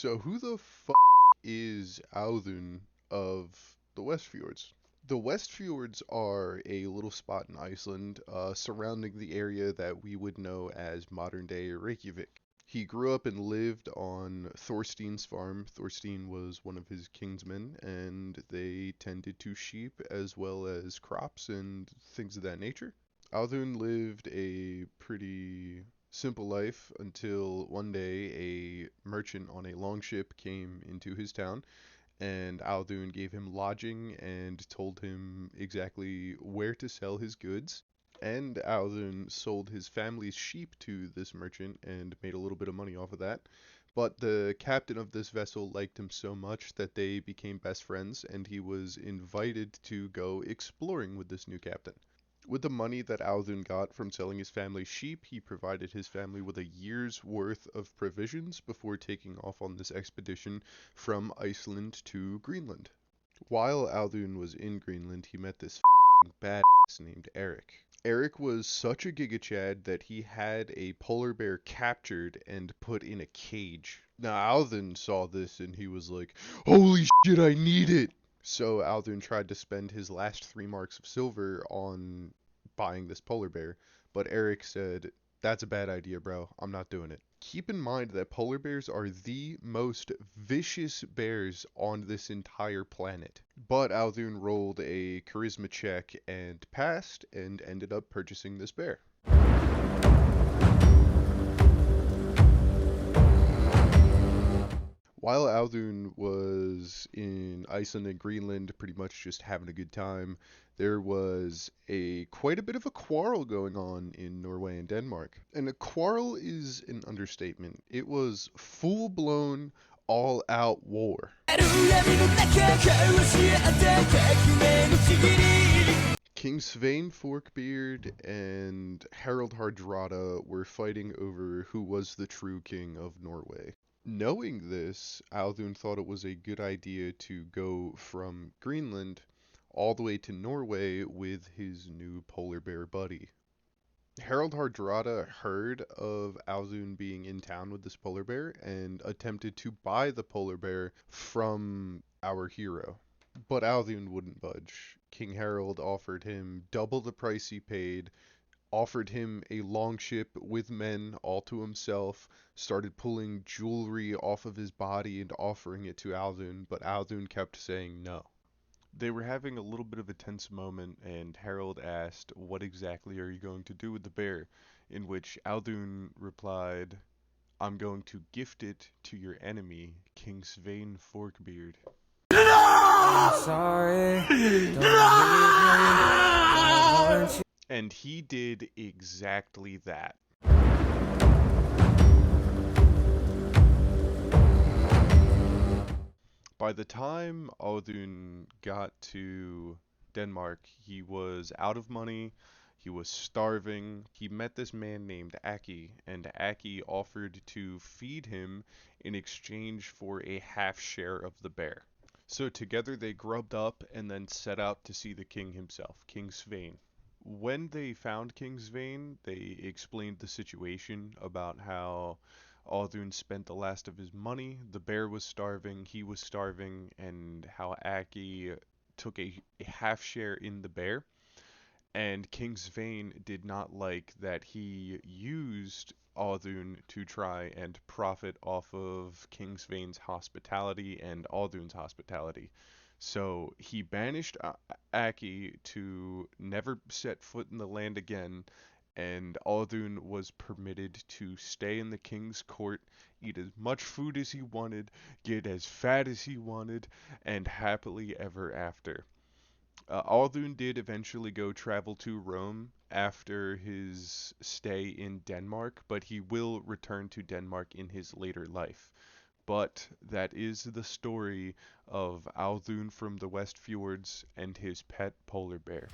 So who the is Audunn of the West Fjords? The West Fjords are a little spot in Iceland surrounding the area that we would know as modern day Reykjavik. He grew up and lived on Thorstein's farm. Thorstein was one of his kinsmen, and they tended to sheep as well as crops and things of that nature. Audunn lived a pretty simple life until one day a merchant on a longship came into his town, and Audunn gave him lodging and told him exactly where to sell his goods. And Audunn sold his family's sheep to this merchant and made a little bit of money off of that. But the captain of this vessel liked him so much that they became best friends, and he was invited to go exploring with this new captain. With the money that Audunn got from selling his family's sheep, he provided his family with a year's worth of provisions before taking off on this expedition from Iceland to Greenland. While Audunn was in Greenland, he met this badass named Eric. Eric was such a Giga Chad that he had a polar bear captured and put in a cage. Now Audunn saw this and he was like, "Holy shit, I need it!" So Audunn tried to spend his last 3 marks of silver on buying this polar bear, but Eric said, "That's a bad idea, bro. I'm not doing it." Keep in mind that polar bears are the most vicious bears on this entire planet. But Audunn rolled a charisma check and passed and ended up purchasing this bear. While Audunn was in Iceland and Greenland, pretty much just having a good time, there was quite a bit of a quarrel going on in Norway and Denmark. And a quarrel is an understatement. It was full-blown, all-out war. King Svein Forkbeard and Harald Hardrada were fighting over who was the true king of Norway. Knowing this, Audunn thought it was a good idea to go from Greenland all the way to Norway with his new polar bear buddy. Harald Hardrada heard of Audunn being in town with this polar bear and attempted to buy the polar bear from our hero. But Audunn wouldn't budge. King Harald offered him double the price he paid, offered him a longship with men all to himself, started pulling jewelry off of his body and offering it to Audunn, but Audunn kept saying no. They were having a little bit of a tense moment, and Harold asked, "What exactly are you going to do with the bear?" In which Audunn replied, "I'm going to gift it to your enemy, King Svein Forkbeard." I'm sorry. And he did exactly that. By the time Audunn got to Denmark, he was out of money, he was starving. He met this man named Aki, and Aki offered to feed him in exchange for a half share of the bear. So together they grubbed up and then set out to see the king himself, King Svein. When they found King Svein, they explained the situation about how Audunn spent the last of his money, the bear was starving, he was starving, and how Aki took a half share in the bear. And King Svein did not like that he used Audunn to try and profit off of King Svein's hospitality and Audunn's hospitality. So he banished Aki to never set foot in the land again, and Audunn was permitted to stay in the king's court, eat as much food as he wanted, get as fat as he wanted, and happily ever after. Audunn did eventually go travel to Rome after his stay in Denmark, but he will return to Denmark in his later life. But that is the story of Audunn from the West Fjords and his pet polar bear.